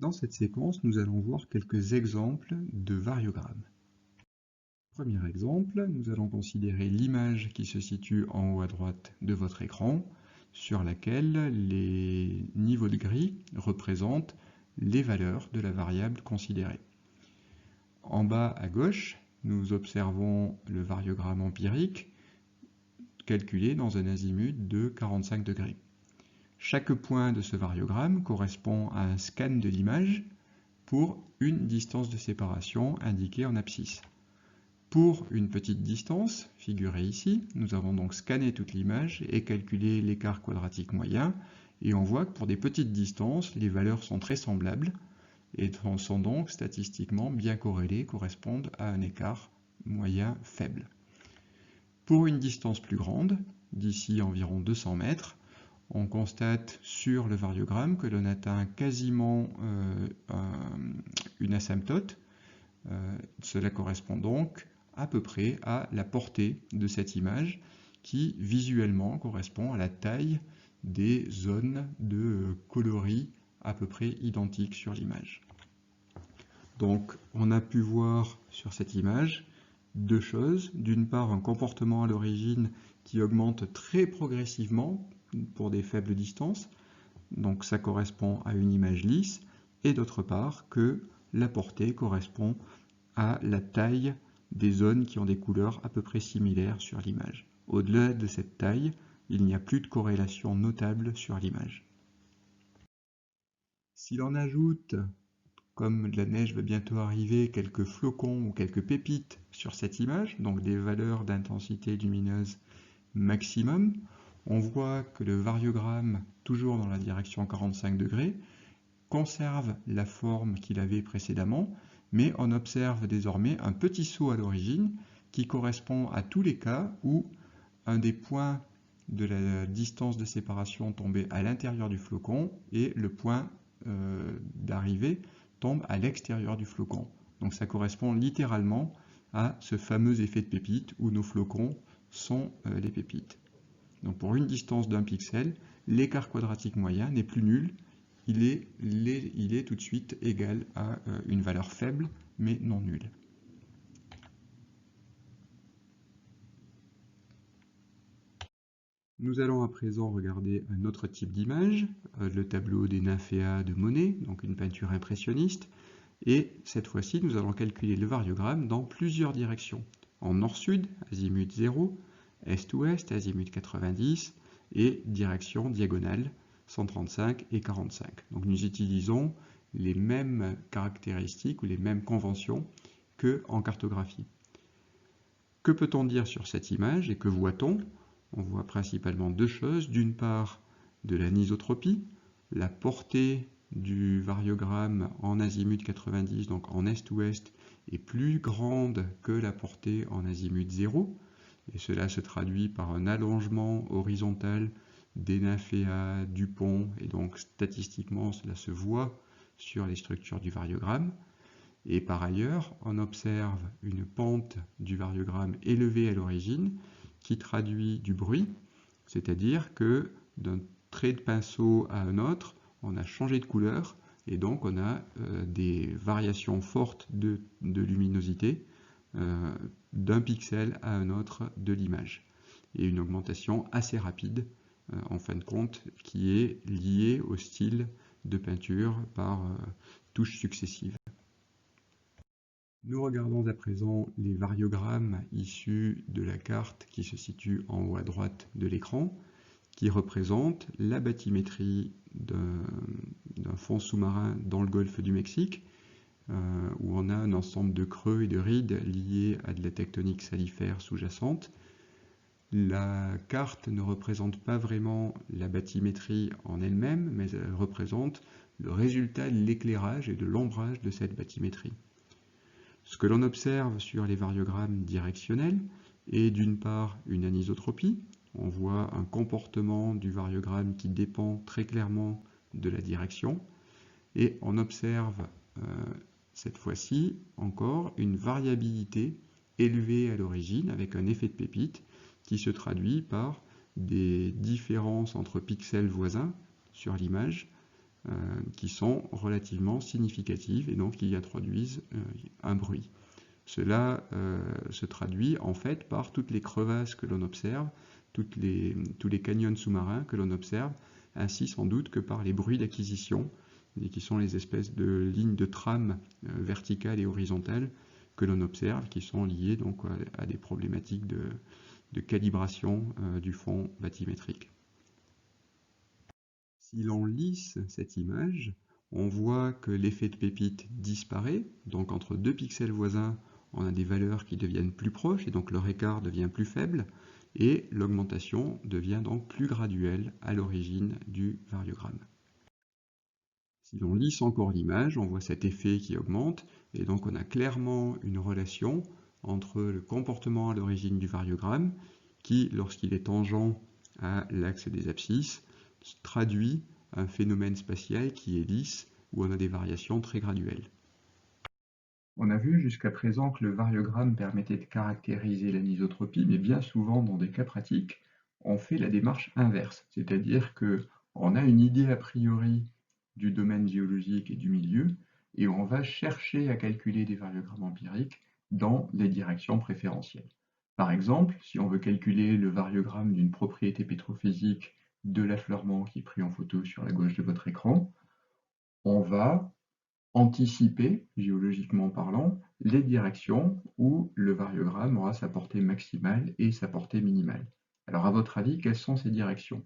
Dans cette séquence, nous allons voir quelques exemples de variogrammes. Premier exemple, nous allons considérer l'image qui se situe en haut à droite de votre écran, sur laquelle les niveaux de gris représentent les valeurs de la variable considérée. En bas à gauche, nous observons le variogramme empirique calculé dans un azimut de 45 degrés. Chaque point de ce variogramme correspond à un scan de l'image pour une distance de séparation indiquée en abscisse. Pour une petite distance, figurée ici, nous avons donc scanné toute l'image et calculé l'écart quadratique moyen, et on voit que pour des petites distances, les valeurs sont très semblables et sont donc statistiquement bien corrélées, correspondent à un écart moyen faible. Pour une distance plus grande, d'ici environ 200 mètres, on constate sur le variogramme que l'on atteint quasiment une asymptote. Cela correspond donc à peu près à la portée de cette image qui visuellement correspond à la taille des zones de coloris à peu près identiques sur l'image. Donc on a pu voir sur cette image deux choses. D'une part, un comportement à l'origine qui augmente très progressivement pour des faibles distances, donc ça correspond à une image lisse, et d'autre part que la portée correspond à la taille des zones qui ont des couleurs à peu près similaires sur l'image. Au-delà de cette taille, il n'y a plus de corrélation notable sur l'image. Si l'on ajoute, comme la neige va bientôt arriver, quelques flocons ou quelques pépites sur cette image, donc des valeurs d'intensité lumineuse maximum, on voit que le variogramme, toujours dans la direction 45 degrés, conserve la forme qu'il avait précédemment, mais on observe désormais un petit saut à l'origine qui correspond à tous les cas où un des points de la distance de séparation tombait à l'intérieur du flocon et le point d'arrivée tombe à l'extérieur du flocon. Donc ça correspond littéralement à ce fameux effet de pépite où nos flocons sont les pépites. Donc pour une distance d'1 pixel, l'écart quadratique moyen n'est plus nul, il est tout de suite égal à une valeur faible, mais non nulle. Nous allons à présent regarder un autre type d'image, le tableau des nymphéas de Monet, donc une peinture impressionniste, et cette fois-ci nous allons calculer le variogramme dans plusieurs directions, en nord-sud, azimut 0, est-ouest, azimut 90, et direction diagonale, 135 et 45. Donc nous utilisons les mêmes caractéristiques ou les mêmes conventions qu'en cartographie. Que peut-on dire sur cette image et que voit-on? On voit principalement deux choses. D'une part, de l'anisotropie, la portée du variogramme en azimut 90, donc en est-ouest, est plus grande que la portée en azimut 0, et cela se traduit par un allongement horizontal des nymphéas, du pont, et donc statistiquement cela se voit sur les structures du variogramme. Et par ailleurs, on observe une pente du variogramme élevée à l'origine qui traduit du bruit, c'est-à-dire que d'un trait de pinceau à un autre, on a changé de couleur et donc on a des variations fortes de luminosité d'un pixel à un autre de l'image et une augmentation assez rapide en fin de compte qui est liée au style de peinture par touches successives. Nous regardons à présent les variogrammes issus de la carte qui se situe en haut à droite de l'écran, qui représente la bathymétrie d'un fond sous-marin dans le golfe du Mexique, où on a un ensemble de creux et de rides liés à de la tectonique salifère sous-jacente. La carte ne représente pas vraiment la bathymétrie en elle-même, mais elle représente le résultat de l'éclairage et de l'ombrage de cette bathymétrie. Ce que l'on observe sur les variogrammes directionnels est d'une part une anisotropie. On voit un comportement du variogramme qui dépend très clairement de la direction. Et on observe cette fois-ci encore une variabilité élevée à l'origine avec un effet de pépite qui se traduit par des différences entre pixels voisins sur l'image qui sont relativement significatives et donc qui introduisent un bruit. Cela se traduit en fait par toutes les crevasses que l'on observe, tous les canyons sous-marins que l'on observe, ainsi sans doute que par les bruits d'acquisition, qui sont les espèces de lignes de trame verticales et horizontales que l'on observe, qui sont liées donc à des problématiques de calibration du fond bathymétrique. Si l'on lisse cette image, on voit que l'effet de pépite disparaît, donc entre deux pixels voisins, on a des valeurs qui deviennent plus proches et donc leur écart devient plus faible et l'augmentation devient donc plus graduelle à l'origine du variogramme. Si l'on lisse encore l'image, on voit cet effet qui augmente et donc on a clairement une relation entre le comportement à l'origine du variogramme qui, lorsqu'il est tangent à l'axe des abscisses, traduit un phénomène spatial qui est lisse où on a des variations très graduelles. On a vu jusqu'à présent que le variogramme permettait de caractériser l'anisotropie, mais bien souvent, dans des cas pratiques, on fait la démarche inverse, c'est-à-dire qu'on a une idée a priori du domaine géologique et du milieu, et on va chercher à calculer des variogrammes empiriques dans les directions préférentielles. Par exemple, si on veut calculer le variogramme d'une propriété pétrophysique de l'affleurement qui est pris en photo sur la gauche de votre écran, on va anticiper, géologiquement parlant, les directions où le variogramme aura sa portée maximale et sa portée minimale. Alors à votre avis, quelles sont ces directions?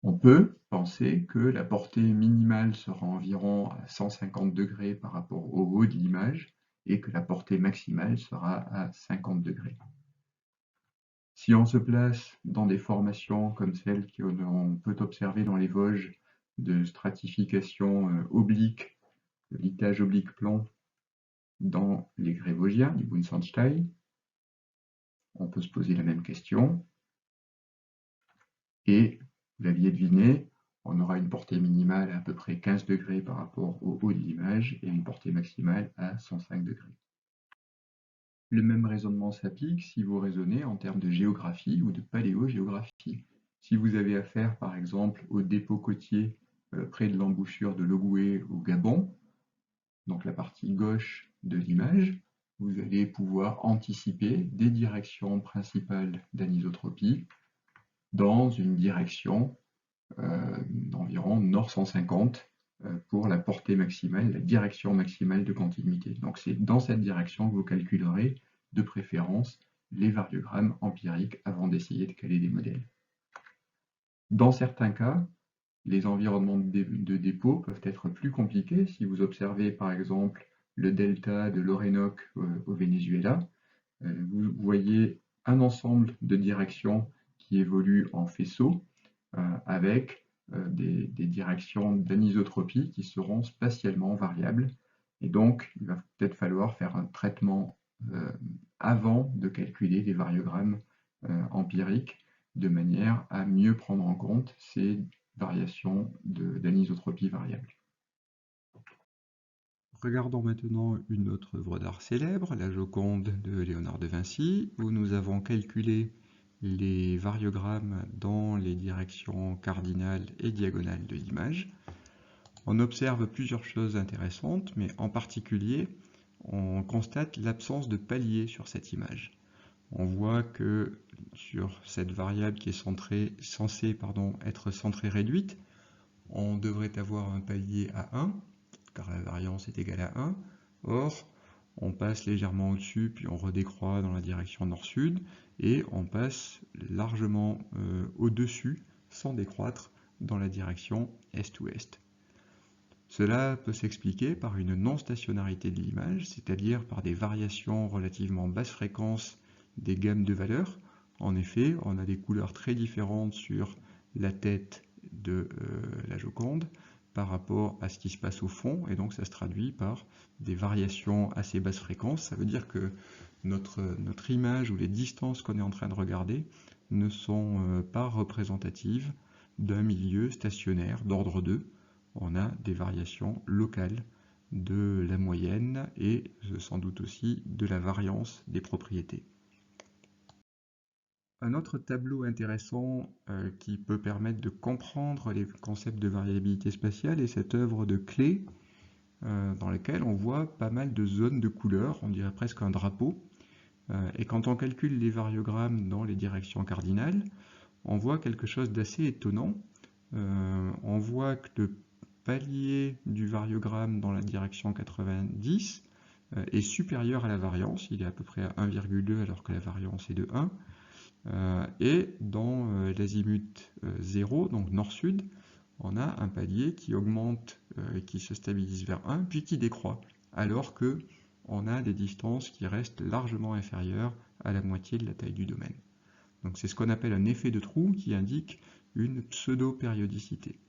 On peut penser que la portée minimale sera environ à 150 degrés par rapport au haut de l'image et que la portée maximale sera à 50 degrés. Si on se place dans des formations comme celles qu'on peut observer dans les Vosges de stratification oblique, de litage oblique plan dans les grès vosgiens, du Buntsandstein, on peut se poser la même question. Et vous l'aviez deviné, on aura une portée minimale à peu près 15 degrés par rapport au haut de l'image et une portée maximale à 105 degrés. Le même raisonnement s'applique si vous raisonnez en termes de géographie ou de paléogéographie. Si vous avez affaire par exemple au dépôt côtier près de l'embouchure de l'Ogooué au Gabon, donc la partie gauche de l'image, vous allez pouvoir anticiper des directions principales d'anisotropie dans une direction d'environ nord 150 pour la portée maximale, la direction maximale de continuité. Donc c'est dans cette direction que vous calculerez de préférence les variogrammes empiriques avant d'essayer de caler des modèles. Dans certains cas, les environnements de dépôt peuvent être plus compliqués. Si vous observez par exemple le delta de l'Orénoque au Venezuela, vous voyez un ensemble de directions qui évoluent en faisceau avec des directions d'anisotropie qui seront spatialement variables. Et donc, il va peut-être falloir faire un traitement avant de calculer les variogrammes empiriques de manière à mieux prendre en compte ces variations d'anisotropie variable. Regardons maintenant une autre œuvre d'art célèbre, la Joconde de Léonard de Vinci, où nous avons calculé les variogrammes dans les directions cardinales et diagonales de l'image. On observe plusieurs choses intéressantes, mais en particulier, on constate l'absence de palier sur cette image. On voit que sur cette variable qui est censée être centrée réduite, on devrait avoir un palier à 1, car la variance est égale à 1. Or, on passe légèrement au-dessus, puis on redécroît dans la direction nord-sud, et on passe largement au-dessus, sans décroître, dans la direction est-ouest. Cela peut s'expliquer par une non-stationnarité de l'image, c'est-à-dire par des variations relativement basse fréquence des gammes de valeurs. En effet, on a des couleurs très différentes sur la tête de la Joconde par rapport à ce qui se passe au fond, et donc ça se traduit par des variations assez basse fréquence. Ça veut dire que notre image ou les distances qu'on est en train de regarder ne sont pas représentatives d'un milieu stationnaire d'ordre 2. On a des variations locales de la moyenne et sans doute aussi de la variance des propriétés. Un autre tableau intéressant qui peut permettre de comprendre les concepts de variabilité spatiale est cette œuvre de Klee, dans laquelle on voit pas mal de zones de couleurs, on dirait presque un drapeau. Et quand on calcule les variogrammes dans les directions cardinales, on voit quelque chose d'assez étonnant. On voit que le palier du variogramme dans la direction 90 est supérieur à la variance, il est à peu près à 1,2 alors que la variance est de 1. Et dans l'azimut 0, donc nord-sud, on a un palier qui augmente, qui se stabilise vers 1, puis qui décroît, alors que on a des distances qui restent largement inférieures à la moitié de la taille du domaine. Donc c'est ce qu'on appelle un effet de trou qui indique une pseudo-périodicité.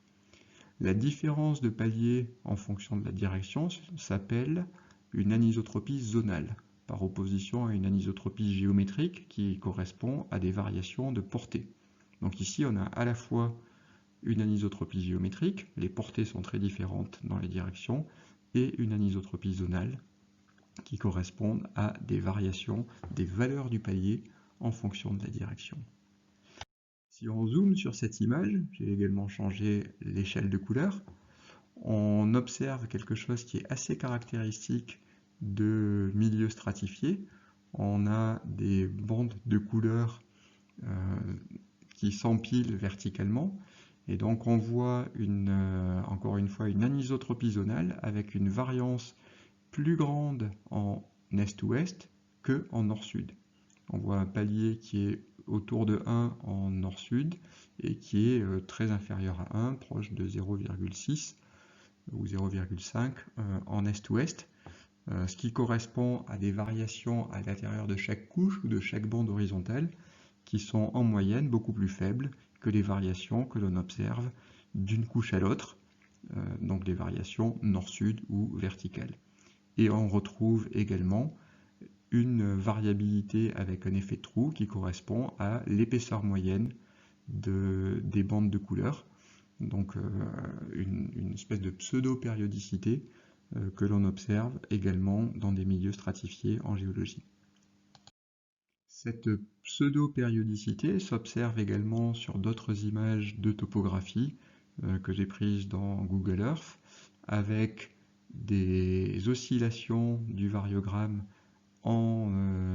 La différence de palier en fonction de la direction s'appelle une anisotropie zonale, par opposition à une anisotropie géométrique qui correspond à des variations de portée. Donc ici, on a à la fois une anisotropie géométrique, les portées sont très différentes dans les directions, et une anisotropie zonale qui correspondent à des variations des valeurs du palier en fonction de la direction. Si on zoome sur cette image, j'ai également changé l'échelle de couleur, on observe quelque chose qui est assez caractéristique de milieux stratifiés. On a des bandes de couleurs qui s'empilent verticalement, et donc on voit encore une fois une anisotropie zonale avec une variance plus grande en est-ouest que en nord-sud. On voit un palier qui est autour de 1 en nord-sud et qui est très inférieur à 1, proche de 0,6 ou 0,5 en est-ouest, ce qui correspond à des variations à l'intérieur de chaque couche ou de chaque bande horizontale qui sont en moyenne beaucoup plus faibles que les variations que l'on observe d'une couche à l'autre, donc les variations nord-sud ou verticales. Et on retrouve également une variabilité avec un effet de trou qui correspond à l'épaisseur moyenne des bandes de couleurs, donc une espèce de pseudo-périodicité que l'on observe également dans des milieux stratifiés en géologie. Cette pseudo-périodicité s'observe également sur d'autres images de topographie que j'ai prises dans Google Earth, avec des oscillations du variogramme en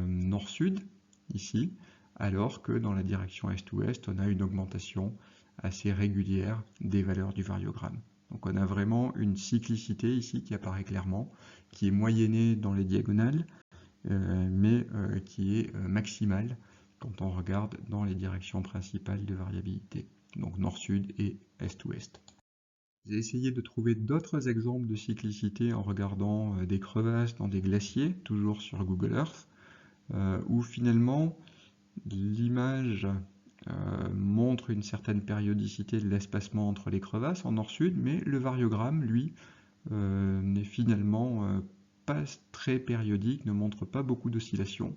nord-sud, ici, alors que dans la direction est-ouest, on a une augmentation assez régulière des valeurs du variogramme. Donc on a vraiment une cyclicité ici qui apparaît clairement, qui est moyennée dans les diagonales, mais qui est maximale quand on regarde dans les directions principales de variabilité, donc nord-sud et est-ouest. J'ai essayé de trouver d'autres exemples de cyclicité en regardant des crevasses dans des glaciers, toujours sur Google Earth, où finalement l'image montre une certaine périodicité de l'espacement entre les crevasses en nord-sud, mais le variogramme, lui, n'est finalement pas très périodique, ne montre pas beaucoup d'oscillations.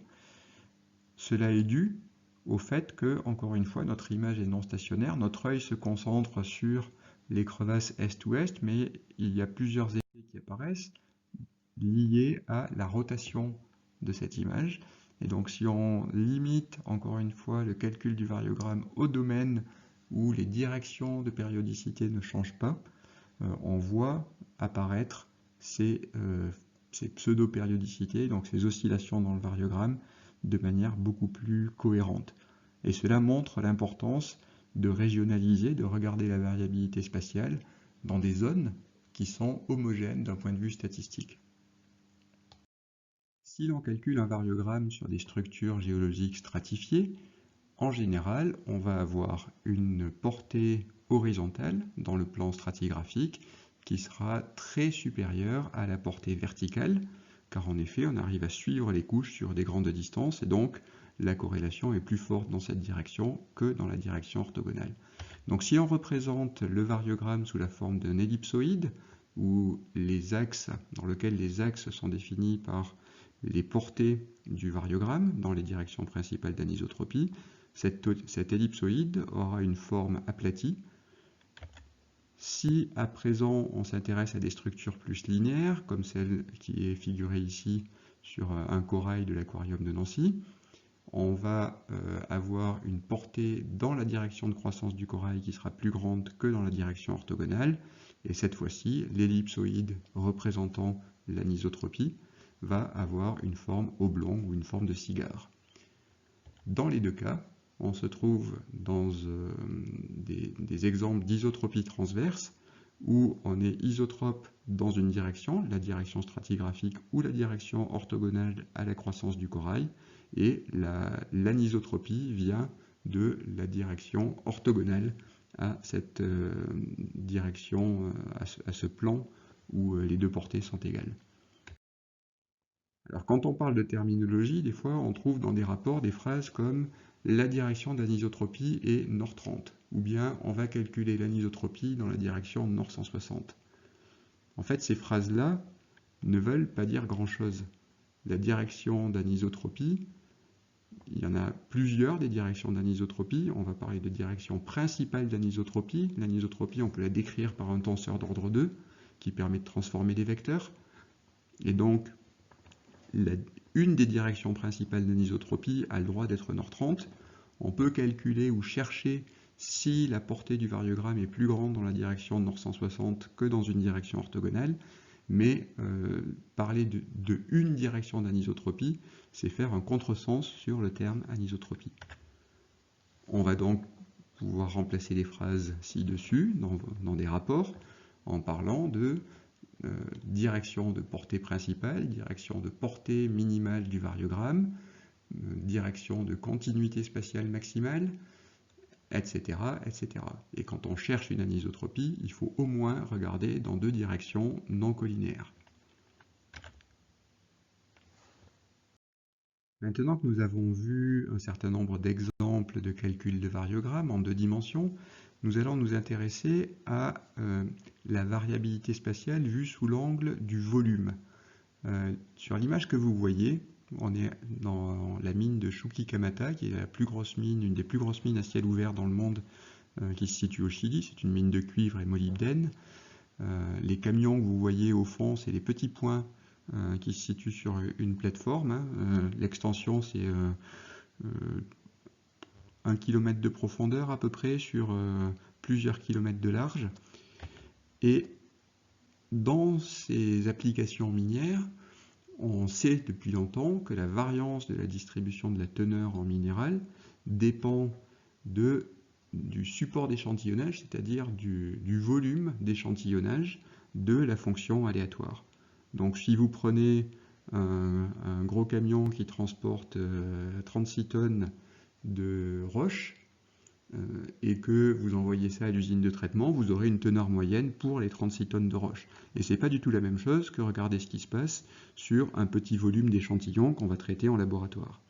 Cela est dû au fait que, encore une fois, notre image est non stationnaire, notre œil se concentre sur les crevasses est-ouest, mais il y a plusieurs effets qui apparaissent liés à la rotation de cette image. Et donc si on limite, encore une fois, le calcul du variogramme au domaine où les directions de périodicité ne changent pas, on voit apparaître ces pseudo-périodicités, donc ces oscillations dans le variogramme, de manière beaucoup plus cohérente. Et cela montre l'importance de régionaliser, de regarder la variabilité spatiale dans des zones qui sont homogènes d'un point de vue statistique. Si l'on calcule un variogramme sur des structures géologiques stratifiées, en général, on va avoir une portée horizontale dans le plan stratigraphique qui sera très supérieure à la portée verticale, car en effet, on arrive à suivre les couches sur des grandes distances, et donc la corrélation est plus forte dans cette direction que dans la direction orthogonale. Donc si on représente le variogramme sous la forme d'un ellipsoïde, où les axes, dans lequel les axes sont définis par les portées du variogramme dans les directions principales d'anisotropie, cet ellipsoïde aura une forme aplatie. Si à présent on s'intéresse à des structures plus linéaires, comme celle qui est figurée ici sur un corail de l'aquarium de Nancy, on va avoir une portée dans la direction de croissance du corail qui sera plus grande que dans la direction orthogonale. Et cette fois-ci, l'ellipsoïde représentant l'anisotropie va avoir une forme oblongue ou une forme de cigare. Dans les deux cas, on se trouve dans des exemples d'isotropie transverse où on est isotrope dans une direction, la direction stratigraphique ou la direction orthogonale à la croissance du corail, et l'anisotropie vient de la direction orthogonale à cette direction, à ce plan où les deux portées sont égales. Alors quand on parle de terminologie, des fois on trouve dans des rapports des phrases comme la direction d'anisotropie est nord 30, ou bien on va calculer l'anisotropie dans la direction nord 160. En fait, ces phrases-là ne veulent pas dire grand-chose. La direction d'anisotropie, il y en a plusieurs des directions d'anisotropie. On va parler de direction principale d'anisotropie. L'anisotropie, on peut la décrire par un tenseur d'ordre 2 qui permet de transformer les vecteurs. Et donc, une des directions principales d'anisotropie a le droit d'être nord 30. On peut calculer ou chercher si la portée du variogramme est plus grande dans la direction nord 160 que dans une direction orthogonale, mais parler de une direction d'anisotropie, c'est faire un contresens sur le terme anisotropie. On va donc pouvoir remplacer les phrases ci-dessus dans des rapports en parlant de direction de portée principale, direction de portée minimale du variogramme, direction de continuité spatiale maximale, etc., etc. Et quand on cherche une anisotropie, il faut au moins regarder dans deux directions non collinéaires. Maintenant que nous avons vu un certain nombre d'exemples de calcul de variogramme en deux dimensions, nous allons nous intéresser à la variabilité spatiale vue sous l'angle du volume. Sur l'image que vous voyez, on est dans la mine de Chuquicamata, qui est la plus grosse mine, une des plus grosses mines à ciel ouvert dans le monde, qui se situe au Chili. C'est une mine de cuivre et molybdène. Les camions que vous voyez au fond, c'est les petits points qui se situent sur une plateforme. L'extension, c'est 1 km de profondeur à peu près sur plusieurs kilomètres de large. Et dans ces applications minières, on sait depuis longtemps que la variance de la distribution de la teneur en minéral dépend du support d'échantillonnage, c'est-à-dire du volume d'échantillonnage de la fonction aléatoire. Donc si vous prenez un gros camion qui transporte 36 tonnes de roches et que vous envoyez ça à l'usine de traitement, vous aurez une teneur moyenne pour les 36 tonnes de roches. Et c'est pas du tout la même chose que regarder ce qui se passe sur un petit volume d'échantillons qu'on va traiter en laboratoire.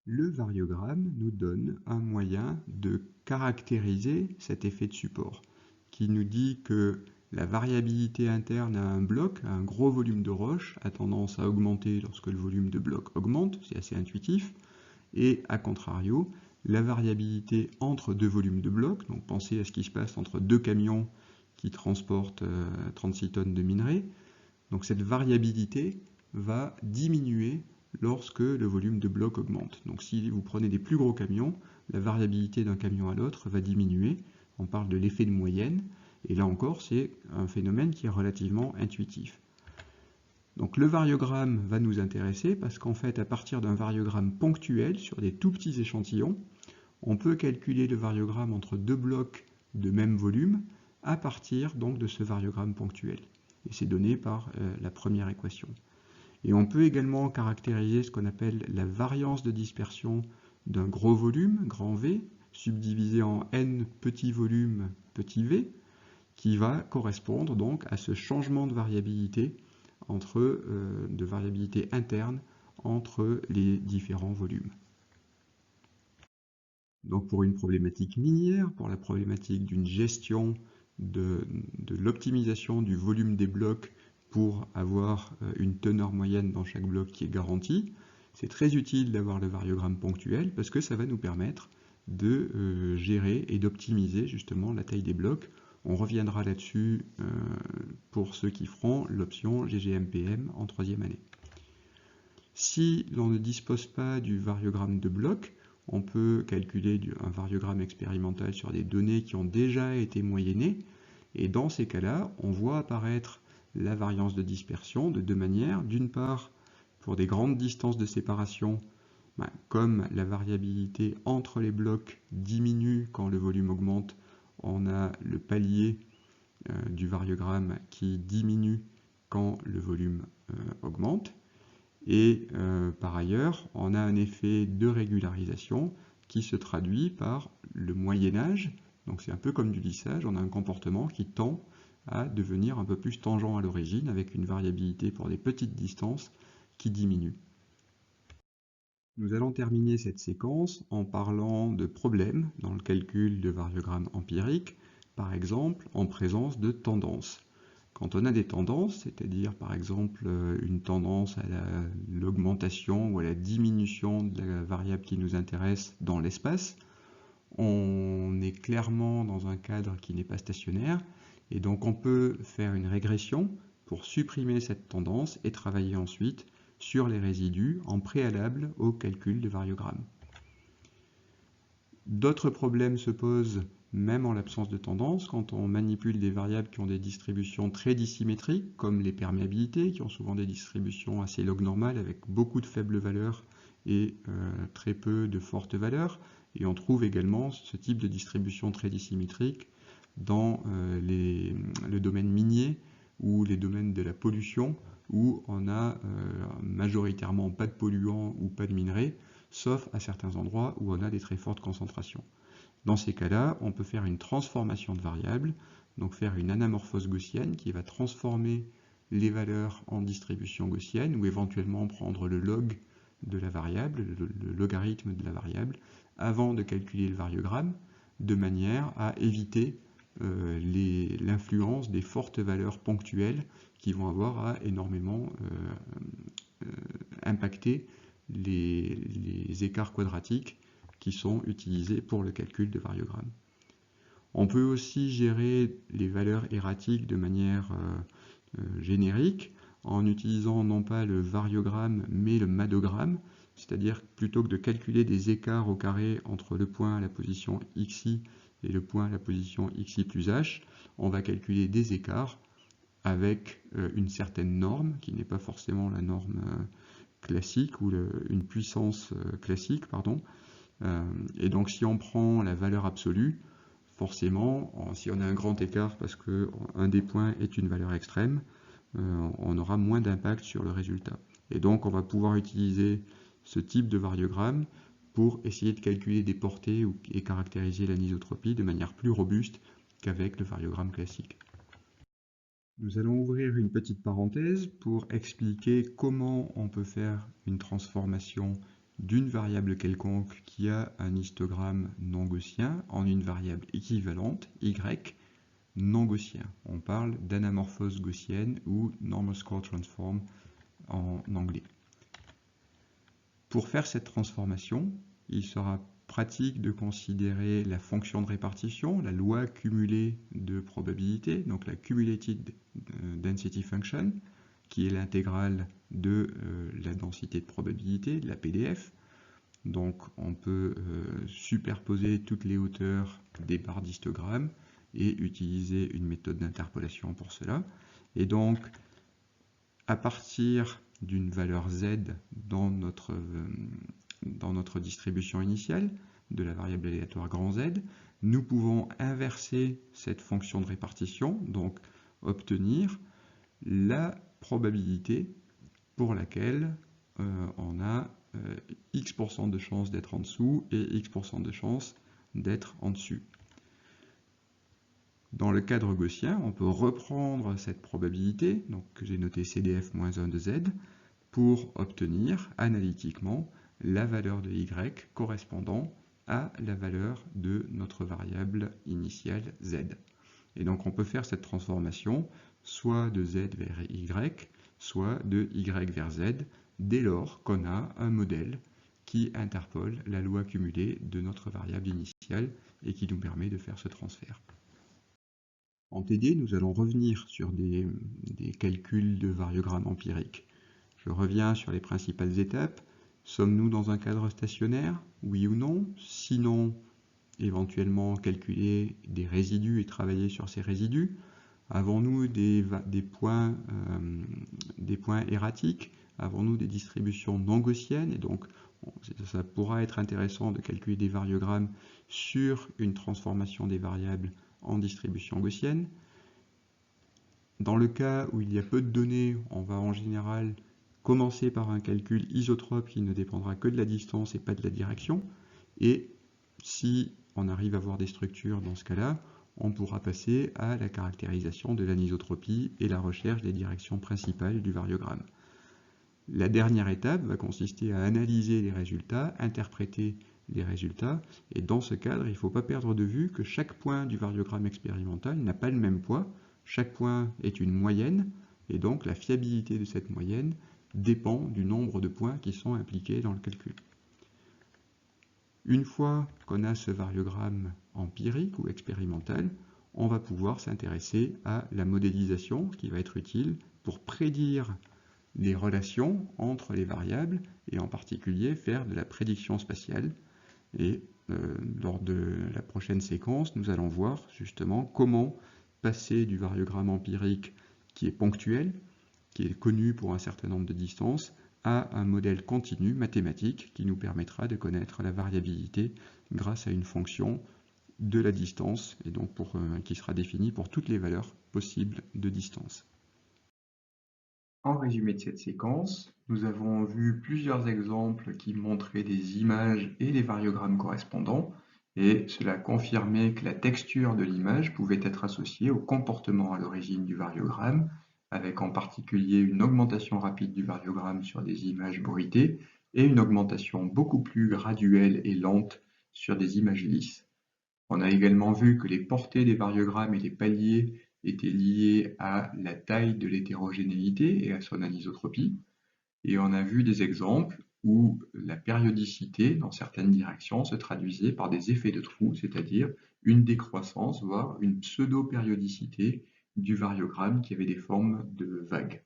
Le variogramme nous donne un moyen de caractériser cet effet de support, qui nous dit que la variabilité interne à un bloc, à un gros volume de roche, a tendance à augmenter lorsque le volume de bloc augmente, c'est assez intuitif, et à contrario, la variabilité entre deux volumes de blocs, donc pensez à ce qui se passe entre deux camions qui transportent 36 tonnes de minerai, donc cette variabilité va diminuer lorsque le volume de bloc augmente. Donc si vous prenez des plus gros camions, la variabilité d'un camion à l'autre va diminuer. On parle de l'effet de moyenne, et là encore, c'est un phénomène qui est relativement intuitif. Donc le variogramme va nous intéresser parce qu'en fait, à partir d'un variogramme ponctuel sur des tout petits échantillons, on peut calculer le variogramme entre deux blocs de même volume à partir donc de ce variogramme ponctuel. Et c'est donné par la première équation. Et on peut également caractériser ce qu'on appelle la variance de dispersion d'un gros volume, grand V, subdivisé en n petits volumes, petit v, qui va correspondre donc à ce changement de variabilité interne entre les différents volumes. Donc pour une problématique minière, pour la problématique d'une gestion de l'optimisation du volume des blocs pour avoir une teneur moyenne dans chaque bloc qui est garantie, c'est très utile d'avoir le variogramme ponctuel parce que ça va nous permettre de gérer et d'optimiser justement la taille des blocs. On reviendra là-dessus pour ceux qui feront l'option GGMPM en troisième année. Si l'on ne dispose pas du variogramme de bloc, on peut calculer un variogramme expérimental sur des données qui ont déjà été moyennées, et dans ces cas-là, on voit apparaître la variance de dispersion de deux manières. D'une part, pour des grandes distances de séparation, comme la variabilité entre les blocs diminue quand le volume augmente, on a le palier du variogramme qui diminue quand le volume augmente. Et par ailleurs, on a un effet de régularisation qui se traduit par le moyennage. Donc c'est un peu comme du lissage, on a un comportement qui tend à devenir un peu plus tangent à l'origine, avec une variabilité pour des petites distances qui diminue. Nous allons terminer cette séquence en parlant de problèmes dans le calcul de variogrammes empiriques, par exemple en présence de tendances. Quand on a des tendances, c'est-à-dire par exemple une tendance à l'augmentation ou à la diminution de la variable qui nous intéresse dans l'espace, on est clairement dans un cadre qui n'est pas stationnaire, et donc on peut faire une régression pour supprimer cette tendance et travailler ensuite sur les résidus en préalable au calcul de variogramme. D'autres problèmes se posent même en l'absence de tendance, quand on manipule des variables qui ont des distributions très dissymétriques, comme les perméabilités, qui ont souvent des distributions assez log normales avec beaucoup de faibles valeurs et très peu de fortes valeurs. Et on trouve également ce type de distribution très dissymétrique dans le domaine minier ou les domaines de la pollution, où on a majoritairement pas de polluants ou pas de minerais, sauf à certains endroits où on a des très fortes concentrations. Dans ces cas-là, on peut faire une transformation de variables, donc faire une anamorphose gaussienne qui va transformer les valeurs en distribution gaussienne, ou éventuellement prendre le log de la variable, le logarithme de la variable, avant de calculer le variogramme, de manière à éviter l'influence des fortes valeurs ponctuelles qui vont avoir à énormément impacter les écarts quadratiques qui sont utilisés pour le calcul de variogramme. On peut aussi gérer les valeurs erratiques de manière générique en utilisant non pas le variogramme mais le madogramme, c'est-à-dire plutôt que de calculer des écarts au carré entre le point à la position xi et le point à la position xi plus h, on va calculer des écarts avec une certaine norme, qui n'est pas forcément la norme classique, ou une puissance classique, pardon. Et donc si on prend la valeur absolue, forcément, si on a un grand écart parce qu'un des points est une valeur extrême, on aura moins d'impact sur le résultat. Et donc on va pouvoir utiliser ce type de variogramme pour essayer de calculer des portées et caractériser l'anisotropie de manière plus robuste qu'avec le variogramme classique. Nous allons ouvrir une petite parenthèse pour expliquer comment on peut faire une transformation d'une variable quelconque qui a un histogramme non gaussien en une variable équivalente, y, non gaussien. On parle d'anamorphose gaussienne ou normal score transform en anglais. Pour faire cette transformation, il sera pratique de considérer la fonction de répartition, la loi cumulée de probabilité, donc la cumulative density function, qui est l'intégrale de la densité de probabilité, de la PDF. Donc on peut superposer toutes les hauteurs des barres d'histogramme et utiliser une méthode d'interpolation pour cela. Et donc, à partir d'une valeur z dans notre distribution initiale de la variable aléatoire grand Z, nous pouvons inverser cette fonction de répartition, donc obtenir la probabilité pour laquelle on a x% de chance d'être en dessous et x% de chance d'être en dessus. Dans le cadre gaussien, on peut reprendre cette probabilité, donc que j'ai noté CDF-1 de Z, pour obtenir analytiquement la valeur de y correspondant à la valeur de notre variable initiale z. Et donc on peut faire cette transformation soit de z vers y, soit de y vers z, dès lors qu'on a un modèle qui interpole la loi cumulée de notre variable initiale et qui nous permet de faire ce transfert. En TD, nous allons revenir sur des calculs de variogramme empirique. Je reviens sur les principales étapes. Sommes-nous dans un cadre stationnaire? Oui ou non? Sinon, éventuellement calculer des résidus et travailler sur ces résidus. Avons-nous des points erratiques? Avons-nous des distributions non gaussiennes? Et donc, ça pourra être intéressant de calculer des variogrammes sur une transformation des variables en distribution gaussienne. Dans le cas où il y a peu de données, on va en général commencer par un calcul isotrope qui ne dépendra que de la distance et pas de la direction. Et si on arrive à voir des structures dans ce cas-là, on pourra passer à la caractérisation de l'anisotropie et la recherche des directions principales du variogramme. La dernière étape va consister à analyser les résultats, interpréter les résultats, et dans ce cadre, il ne faut pas perdre de vue que chaque point du variogramme expérimental n'a pas le même poids. Chaque point est une moyenne, et donc la fiabilité de cette moyenne dépend du nombre de points qui sont impliqués dans le calcul. Une fois qu'on a ce variogramme empirique ou expérimental, on va pouvoir s'intéresser à la modélisation qui va être utile pour prédire les relations entre les variables et en particulier faire de la prédiction spatiale. Et lors de la prochaine séquence, nous allons voir justement comment passer du variogramme empirique qui est ponctuel, qui est connu pour un certain nombre de distances, à un modèle continu mathématique qui nous permettra de connaître la variabilité grâce à une fonction de la distance, et donc qui sera définie pour toutes les valeurs possibles de distance. En résumé de cette séquence, nous avons vu plusieurs exemples qui montraient des images et les variogrammes correspondants, et cela confirmait que la texture de l'image pouvait être associée au comportement à l'origine du variogramme, avec en particulier une augmentation rapide du variogramme sur des images bruitées et une augmentation beaucoup plus graduelle et lente sur des images lisses. On a également vu que les portées des variogrammes et les paliers étaient liés à la taille de l'hétérogénéité et à son anisotropie. Et on a vu des exemples où la périodicité dans certaines directions se traduisait par des effets de trou, c'est-à-dire une décroissance, voire une pseudo-périodicité du variogramme qui avait des formes de vagues.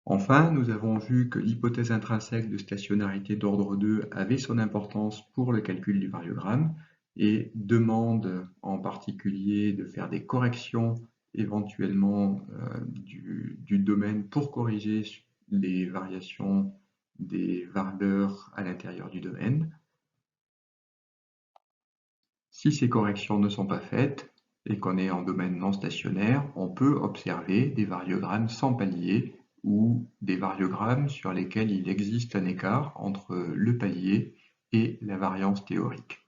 Enfin, nous avons vu que l'hypothèse intrinsèque de stationnarité d'ordre 2 avait son importance pour le calcul du variogramme et demande en particulier de faire des corrections éventuellement du domaine pour corriger les variations des valeurs à l'intérieur du domaine. Si ces corrections ne sont pas faites et qu'on est en domaine non stationnaire, on peut observer des variogrammes sans palier ou des variogrammes sur lesquels il existe un écart entre le palier et la variance théorique.